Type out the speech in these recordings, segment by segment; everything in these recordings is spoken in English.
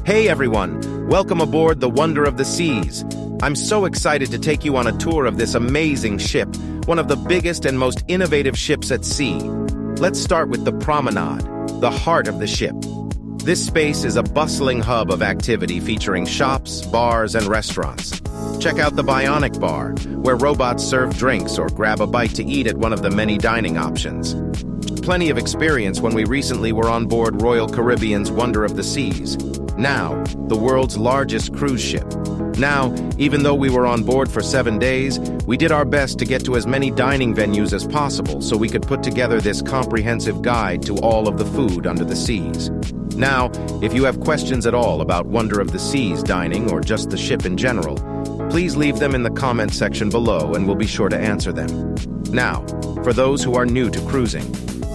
Hey everyone, welcome aboard the Wonder of the Seas. I'm so excited to take you on a tour of this amazing ship, one of the biggest and most innovative ships at sea. Let's start with the Promenade, the heart of the ship. This space is a bustling hub of activity featuring shops, bars, and restaurants. Check out the Bionic Bar, where robots serve drinks or grab a bite to eat at one of the many dining options. Plenty of experience when we recently were on board Royal Caribbean's Wonder of the Seas, now the world's largest cruise ship. Now, even though we were on board for 7 days, we did our best to get to as many dining venues as possible so we could put together this comprehensive guide to all of the food under the seas. Now, if you have questions at all about Wonder of the Seas dining or just the ship in general, please leave them in the comment section below and we'll be sure to answer them. Now, for those who are new to cruising,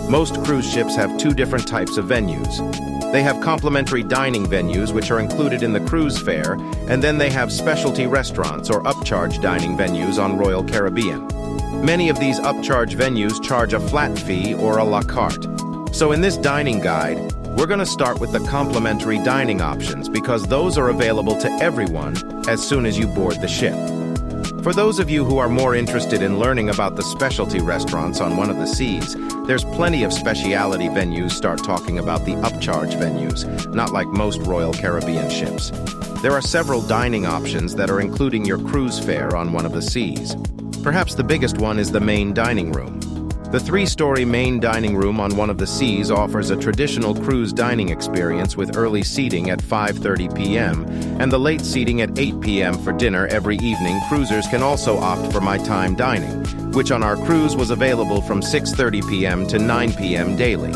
most cruise ships have 2 different types of venues. They have complimentary dining venues which are included in the cruise fare, and then they have specialty restaurants or upcharge dining venues on Royal Caribbean. Many of these upcharge venues charge a flat fee or a la carte. So in this dining guide, we're going to start with the complimentary dining options because those are available to everyone as soon as you board the ship. For those of you who are more interested in learning about the specialty restaurants on one of the seas, there's plenty of speciality venues start talking about the upcharge venues, not like most Royal Caribbean ships. There are several dining options that are including your cruise fare on one of the seas. Perhaps the biggest one is the main dining room. The 3-story main dining room on one of the seas offers a traditional cruise dining experience with early seating at 5:30 p.m. and the late seating at 8 p.m. for dinner every evening. Cruisers can also opt for My Time dining, which on our cruise was available from 6:30 p.m. to 9 p.m. daily.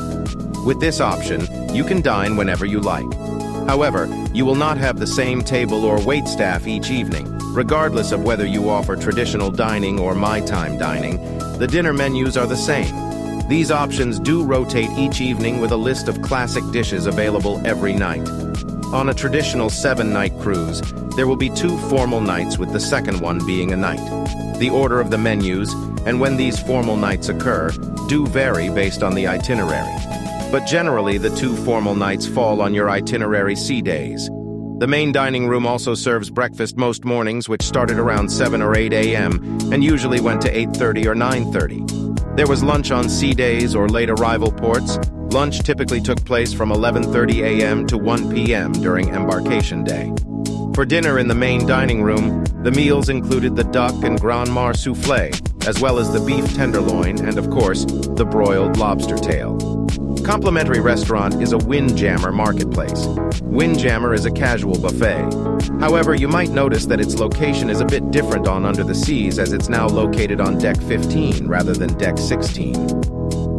With this option, you can dine whenever you like. However, you will not have the same table or waitstaff each evening, regardless of whether you offer traditional dining or My Time dining. The dinner menus are the same. These options do rotate each evening with a list of classic dishes available every night. On a traditional 7-night cruise, there will be 2 formal nights with the second one being a night. The order of the menus, and when these formal nights occur, do vary based on the itinerary. But generally, the 2 formal nights fall on your itinerary sea days. The main dining room also serves breakfast most mornings, which started around 7 or 8 a.m. and usually went to 8:30 or 9:30. There was lunch on sea days or late arrival ports. Lunch typically took place from 11:30 a.m. to 1 p.m. during embarkation day. For dinner in the main dining room, the meals included the duck and Grand Mar soufflé, as well as the beef tenderloin and, of course, the broiled lobster tail. Complimentary restaurant is a Windjammer marketplace. Windjammer is a casual buffet. However, you might notice that its location is a bit different on Under the Seas as it's now located on Deck 15 rather than Deck 16.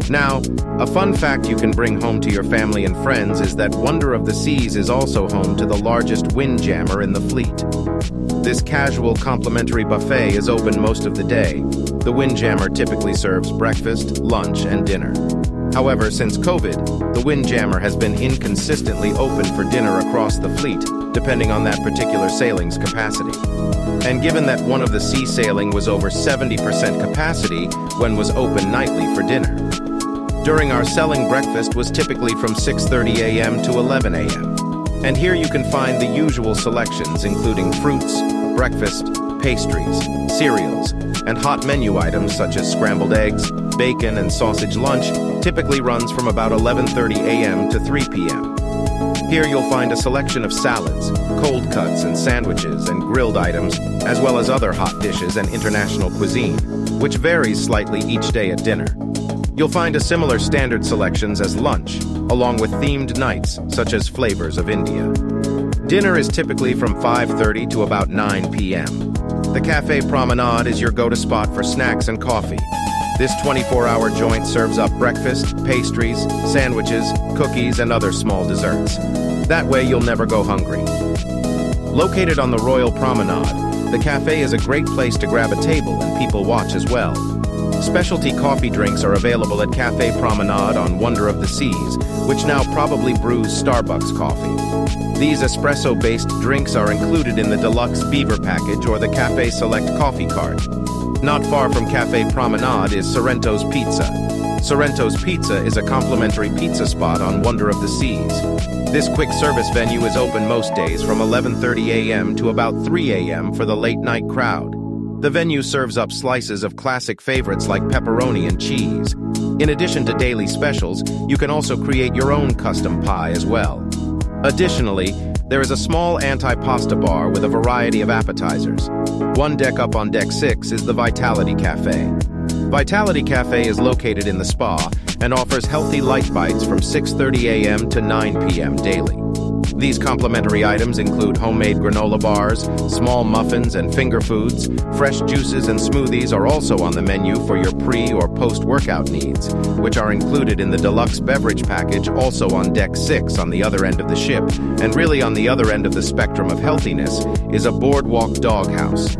Now, a fun fact you can bring home to your family and friends is that Wonder of the Seas is also home to the largest Windjammer in the fleet. This casual complimentary buffet is open most of the day. The Windjammer typically serves breakfast, lunch, and dinner. However, since COVID, the Windjammer has been inconsistently open for dinner across the fleet, depending on that particular sailing's capacity. And given that One of the Sea sailing was over 70% capacity when was open nightly for dinner. During our selling, breakfast was typically from 6:30 a.m. to 11 a.m. And here you can find the usual selections including fruits, breakfast, pastries, cereals, and hot menu items such as scrambled eggs, bacon, and sausage. Lunch typically runs from about 11:30 a.m. to 3 p.m. Here you'll find a selection of salads, cold cuts and sandwiches, and grilled items, as well as other hot dishes and international cuisine, which varies slightly each day at dinner. You'll find a similar standard selections as lunch, along with themed nights, such as flavors of India. Dinner is typically from 5:30 to about 9 p.m. The Cafe Promenade is your go-to spot for snacks and coffee. This 24-hour joint serves up breakfast, pastries, sandwiches, cookies, and other small desserts. That way you'll never go hungry. Located on the Royal Promenade, the cafe is a great place to grab a table and people watch as well. Specialty coffee drinks are available at Cafe Promenade on Wonder of the Seas, which now probably brews Starbucks coffee. These espresso-based drinks are included in the Deluxe Beaver package or the Cafe Select coffee cart. Not far from Cafe Promenade is Sorrento's Pizza. Sorrento's Pizza is a complimentary pizza spot on Wonder of the Seas. This quick service venue is open most days from 11:30 a.m. to about 3 a.m. for the late-night crowd. The venue serves up slices of classic favorites like pepperoni and cheese. In addition to daily specials, you can also create your own custom pie as well. Additionally, there is a small anti-pasta bar with a variety of appetizers. One deck up on Deck 6 is the Vitality Cafe. Vitality Cafe is located in the spa and offers healthy light bites from 6:30 a.m. to 9 p.m. daily. These complimentary items include homemade granola bars, small muffins and finger foods. Fresh juices and smoothies are also on the menu for your pre- or post-workout needs, which are included in the deluxe beverage package also on Deck 6 on the other end of the ship. And really on the other end of the spectrum of healthiness is a boardwalk doghouse.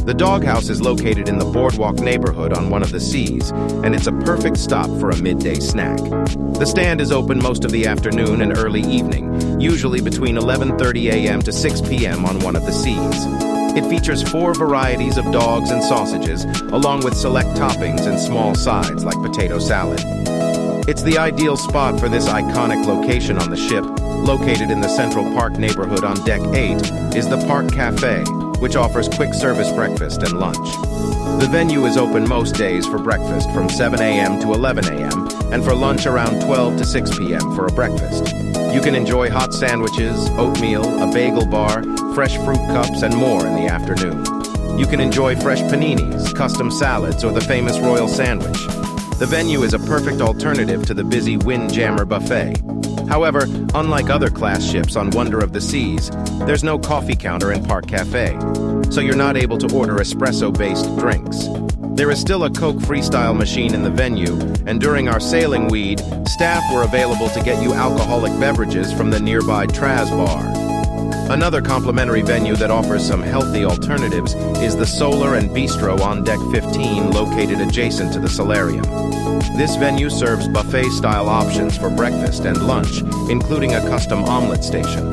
The doghouse is located in the boardwalk neighborhood on one of the seas, and it's a perfect stop for a midday snack. The stand is open most of the afternoon and early evening, usually between 11:30 a.m. to 6 p.m. on one of the seas. It features 4 varieties of dogs and sausages, along with select toppings and small sides like potato salad. It's the ideal spot for this iconic location on the ship. Located in the Central Park neighborhood on Deck 8 is the Park Cafe, which offers quick service breakfast and lunch. The venue is open most days for breakfast from 7 a.m. to 11 a.m. and for lunch around 12 to 6 p.m. for a breakfast. You can enjoy hot sandwiches, oatmeal, a bagel bar, fresh fruit cups, and more in the afternoon. You can enjoy fresh paninis, custom salads, or the famous royal sandwich. The venue is a perfect alternative to the busy Windjammer buffet. However, unlike other class ships on Wonder of the Seas, there's no coffee counter in Park Cafe, so you're not able to order espresso-based drinks. There is still a Coke freestyle machine in the venue, and during our sailing weed, staff were available to get you alcoholic beverages from the nearby Traz bar. Another complimentary venue that offers some healthy alternatives is the Solar and Bistro on Deck 15, located adjacent to the solarium. This venue serves buffet-style options for breakfast and lunch, including a custom omelet station.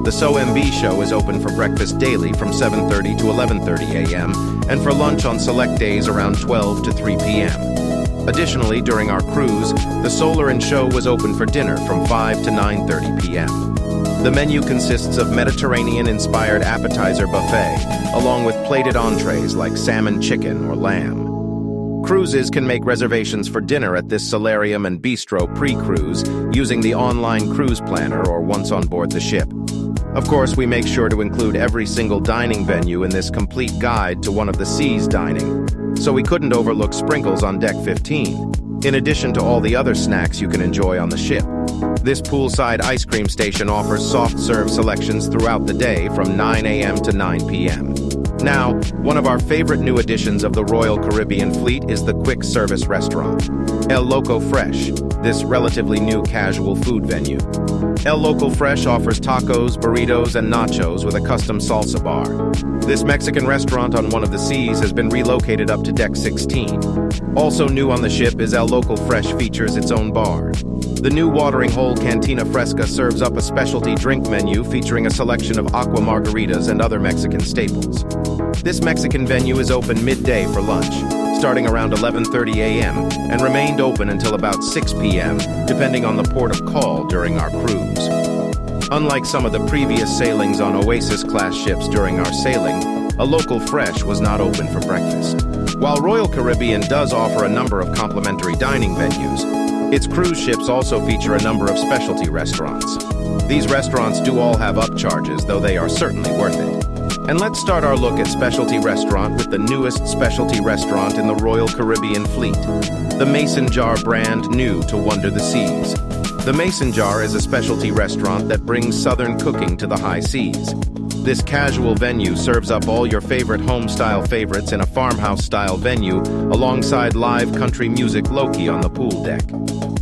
The SoMB show is open for breakfast daily from 7:30 to 11:30 a.m. and for lunch on select days around 12 to 3 p.m. Additionally, during our cruise, the Solar and Show was open for dinner from 5 to 9:30 p.m. The menu consists of Mediterranean-inspired appetizer buffet, along with plated entrees like salmon, chicken, or lamb. Cruises can make reservations for dinner at this solarium and bistro pre-cruise using the online cruise planner or once on board the ship. Of course, we make sure to include every single dining venue in this complete guide to One of the Seas dining, so we couldn't overlook sprinkles on Deck 15, in addition to all the other snacks you can enjoy on the ship. This poolside ice cream station offers soft serve selections throughout the day from 9 a.m. to 9 p.m. Now, one of our favorite new additions of the Royal Caribbean fleet is the quick service restaurant, El Loco Fresh, this relatively new casual food venue. El Loco Fresh offers tacos, burritos, and nachos with a custom salsa bar. This Mexican restaurant on One of the Seas has been relocated up to Deck 16. Also new on the ship is El Loco Fresh features its own bar. The new watering hole Cantina Fresca serves up a specialty drink menu featuring a selection of aqua margaritas and other Mexican staples. This Mexican venue is open midday for lunch, starting around 11:30 a.m. and remained open until about 6 p.m., depending on the port of call during our cruise. Unlike some of the previous sailings on Oasis-class ships during our sailing, a local fresh was not open for breakfast. While Royal Caribbean does offer a number of complimentary dining venues, its cruise ships also feature a number of specialty restaurants. These restaurants do all have upcharges, though they are certainly worth it. And let's start our look at Specialty Restaurant with the newest specialty restaurant in the Royal Caribbean fleet, the Mason Jar brand, new to Wonder the Seas. The Mason Jar is a specialty restaurant that brings Southern cooking to the high seas. This casual venue serves up all your favorite home-style favorites in a farmhouse-style venue alongside live country music low-key on the pool deck.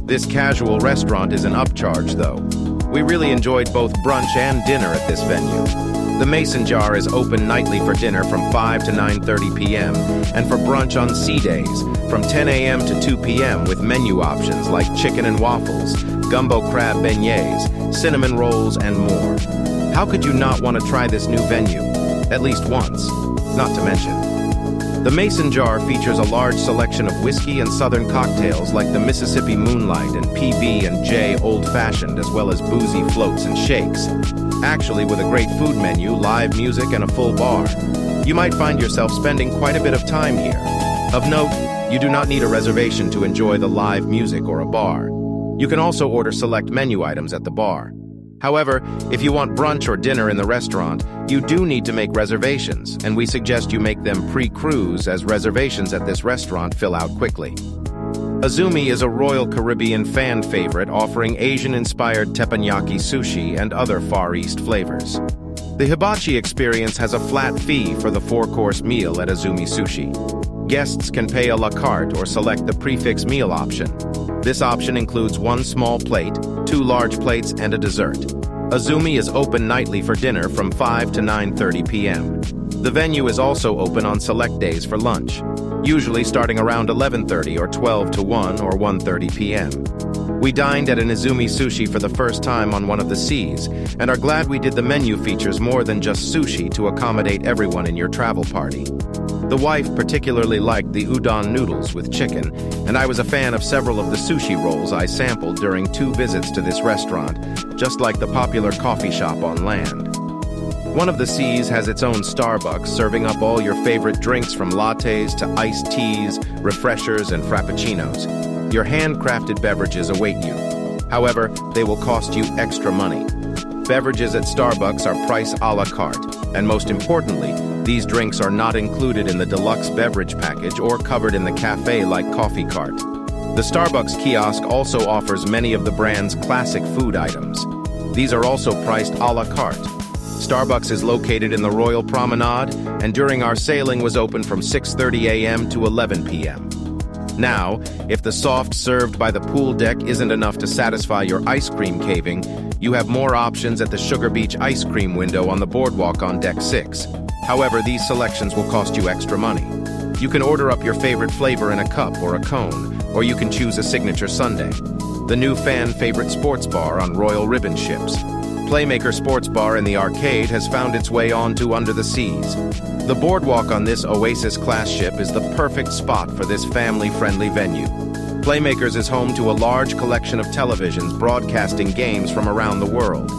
This casual restaurant is an upcharge, though. We really enjoyed both brunch and dinner at this venue. The Mason Jar is open nightly for dinner from 5 to 9:30 p.m. and for brunch on sea days from 10 a.m. to 2 p.m. with menu options like chicken and waffles, gumbo crab beignets, cinnamon rolls, and more. How could you not want to try this new venue? At least once, not to mention. The mason jar features a large selection of whiskey and southern cocktails like the Mississippi Moonlight and PB&J Old Fashioned, as well as boozy floats and shakes. Actually, with a great food menu, live music, and a full bar, you might find yourself spending quite a bit of time here. Of note, you do not need a reservation to enjoy the live music or a bar. You can also order select menu items at the bar. However, if you want brunch or dinner in the restaurant, you do need to make reservations, and we suggest you make them pre-cruise, as reservations at this restaurant fill out quickly. Azumi is a Royal Caribbean fan favorite, offering Asian-inspired teppanyaki sushi and other Far East flavors. The hibachi experience has a flat fee for the 4-course meal at Azumi Sushi. Guests can pay a la carte or select the prefix meal option. This option includes 1 small plate, 2 large plates, and a dessert. Azumi is open nightly for dinner from 5 to 9:30 p.m. The venue is also open on select days for lunch, usually starting around 11:30 or 12 to 1 or 1:30 p.m. We dined at an Azumi Sushi for the first time on one of the seas, and are glad we did. The menu features more than just sushi to accommodate everyone in your travel party. The wife particularly liked the udon noodles with chicken, and I was a fan of several of the sushi rolls I sampled during 2 visits to this restaurant, just like the popular coffee shop on land. One of the seas has its own Starbucks, serving up all your favorite drinks from lattes to iced teas, refreshers, and frappuccinos. Your handcrafted beverages await you. However, they will cost you extra money. Beverages at Starbucks are priced a la carte, and most importantly, these drinks are not included in the deluxe beverage package or covered in the cafe-like coffee cart. The Starbucks kiosk also offers many of the brand's classic food items. These are also priced a la carte. Starbucks is located in the Royal Promenade, and during our sailing was open from 6:30 a.m. to 11 p.m. Now, if the soft served by the pool deck isn't enough to satisfy your ice cream craving, you have more options at the Sugar Beach ice cream window on the boardwalk on deck 6. However, these selections will cost you extra money. You can order up your favorite flavor in a cup or a cone, or you can choose a signature sundae. The new fan favorite sports bar on Royal Ribbon ships. Playmaker Sports Bar in the arcade has found its way onto Under the Seas. The boardwalk on this Oasis-class ship is the perfect spot for this family-friendly venue. Playmakers is home to a large collection of televisions broadcasting games from around the world.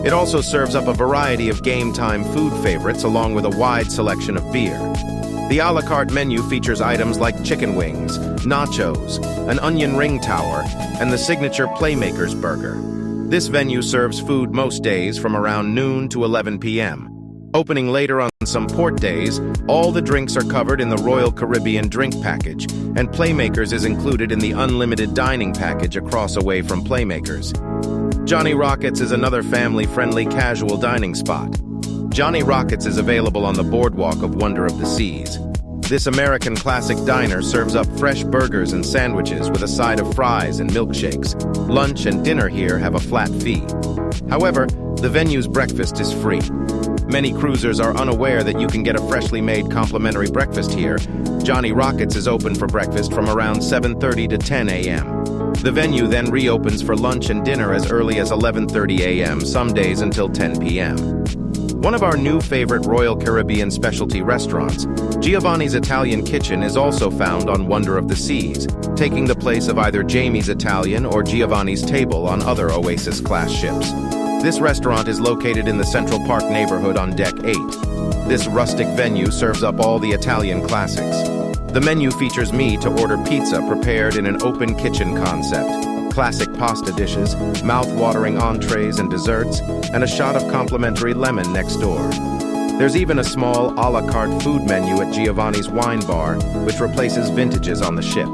It also serves up a variety of game-time food favorites along with a wide selection of beer. The a la carte menu features items like chicken wings, nachos, an onion ring tower, and the signature Playmakers burger. This venue serves food most days from around noon to 11 p.m. Opening later on some port days, all the drinks are covered in the Royal Caribbean drink package, and Playmakers is included in the unlimited dining package across away from Playmakers. Johnny Rockets is another family-friendly casual dining spot. Johnny Rockets is available on the boardwalk of Wonder of the Seas. This American classic diner serves up fresh burgers and sandwiches with a side of fries and milkshakes. Lunch and dinner here have a flat fee. However, the venue's breakfast is free. Many cruisers are unaware that you can get a freshly made complimentary breakfast here. Johnny Rockets is open for breakfast from around 7:30 to 10 a.m. The venue then reopens for lunch and dinner as early as 11:30 a.m., some days until 10 p.m. One of our new favorite Royal Caribbean specialty restaurants, Giovanni's Italian Kitchen, is also found on Wonder of the Seas, taking the place of either Jamie's Italian or Giovanni's Table on other Oasis-class ships. This restaurant is located in the Central Park neighborhood on Deck 8. This rustic venue serves up all the Italian classics. The menu features me to order pizza prepared in an open kitchen concept, classic pasta dishes, mouth-watering entrees and desserts, and a shot of complimentary lemon next door. There's even a small a la carte food menu at Giovanni's Wine Bar, which replaces vintages on the ship.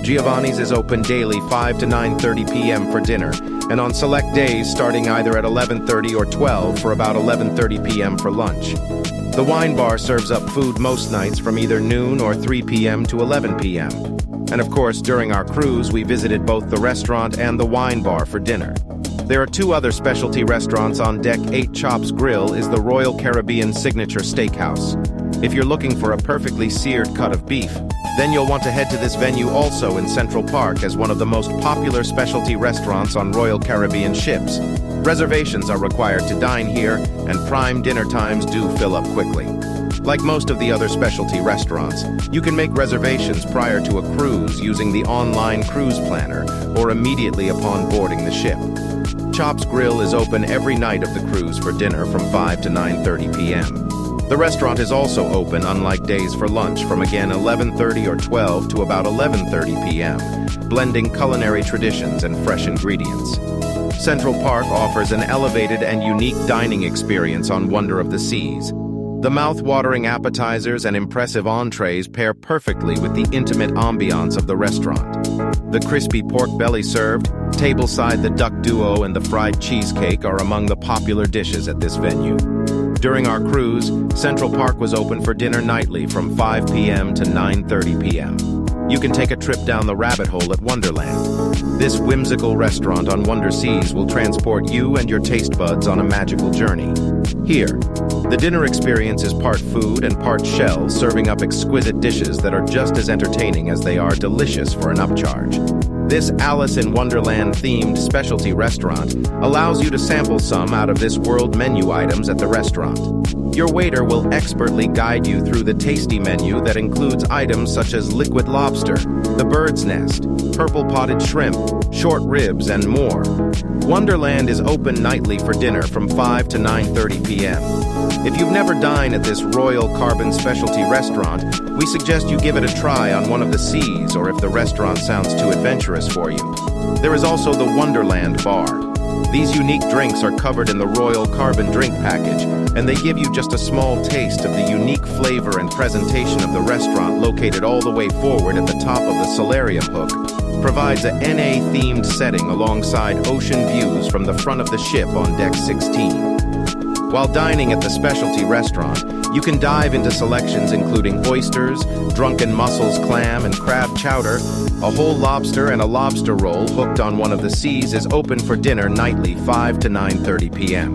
Giovanni's is open daily 5 to 9:30 p.m. for dinner, and on select days starting either at 11:30 or 12 for about 11:30 p.m. for lunch. The wine bar serves up food most nights from either noon or 3 p.m. to 11 p.m. And of course, during our cruise, we visited both the restaurant and the wine bar for dinner. There are 2 other specialty restaurants on Deck 8. Chops Grill is the Royal Caribbean signature steakhouse. If you're looking for a perfectly seared cut of beef, then you'll want to head to this venue also in Central Park as one of the most popular specialty restaurants on Royal Caribbean ships. Reservations are required to dine here, and prime dinner times do fill up quickly. Like most of the other specialty restaurants, you can make reservations prior to a cruise using the online cruise planner or immediately upon boarding the ship. Chop's Grill is open every night of the cruise for dinner from 5 to 9:30 p.m. The restaurant is also open unlike days for lunch from again 11:30 or 12 to about 11:30 p.m., blending culinary traditions and fresh ingredients. Central Park offers an elevated and unique dining experience on Wonder of the Seas. The mouth-watering appetizers and impressive entrees pair perfectly with the intimate ambiance of the restaurant. The crispy pork belly served, tableside the duck duo and the fried cheesecake are among the popular dishes at this venue. During our cruise, Central Park was open for dinner nightly from 5 p.m. to 9:30 p.m. You can take a trip down the rabbit hole at Wonderland. This whimsical restaurant on Wonder Seas will transport you and your taste buds on a magical journey. Here, the dinner experience is part food and part shell, serving up exquisite dishes that are just as entertaining as they are delicious for an upcharge. This Alice in Wonderland-themed specialty restaurant allows you to sample some out of this world menu items at the restaurant. Your waiter will expertly guide you through the tasty menu that includes items such as liquid lobster, the bird's nest, purple potted shrimp, short ribs, and more. Wonderland is open nightly for dinner from 5 to 9:30 p.m. If you've never dined at this Royal Carbon specialty restaurant, we suggest you give it a try on one of the seas, or if the restaurant sounds too adventurous for you. There is also the Wonderland Bar. These unique drinks are covered in the Royal Carbon drink package, and they give you just a small taste of the unique flavor and presentation of the restaurant located all the way forward at the top of the solarium hook. Provides a NA-themed setting alongside ocean views from the front of the ship on deck 16. While dining at the specialty restaurant, you can dive into selections including oysters, drunken mussels, clam, and crab chowder. A whole lobster and a lobster roll hooked on One of the Seas is open for dinner nightly 5 to 9:30 p.m.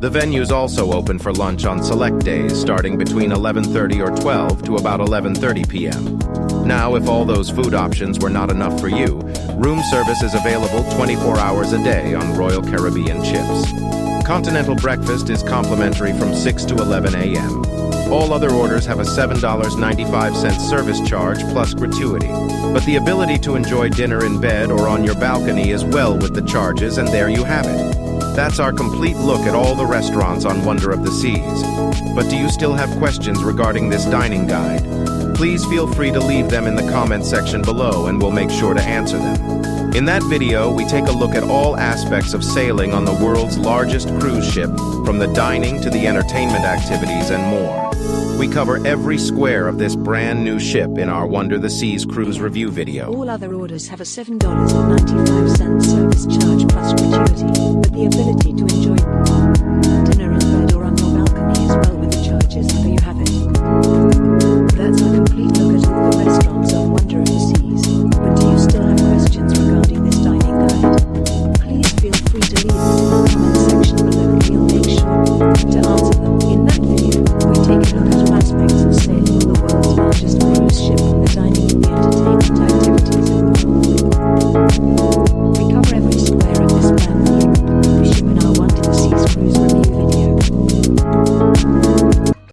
The venue's also open for lunch on select days starting between 11:30 or 12 to about 11:30 p.m. Now, if all those food options were not enough for you, room service is available 24 hours a day on Royal Caribbean ships. Continental breakfast is complimentary from 6 to 11 a.m. All other orders have a $7.95 service charge plus gratuity. But the ability to enjoy dinner in bed or on your balcony is well with the charges, and there you have it. That's our complete look at all the restaurants on Wonder of the Seas. But do you still have questions regarding this dining guide? Please feel free to leave them in the comments section below and we'll make sure to answer them. In that video, we take a look at all aspects of sailing on the world's largest cruise ship, from the dining to the entertainment activities and more. We cover every square of this brand new ship in our Wonder the Seas cruise review video. All other orders have a $7.95 service charge plus gratuity, but the ability to enjoy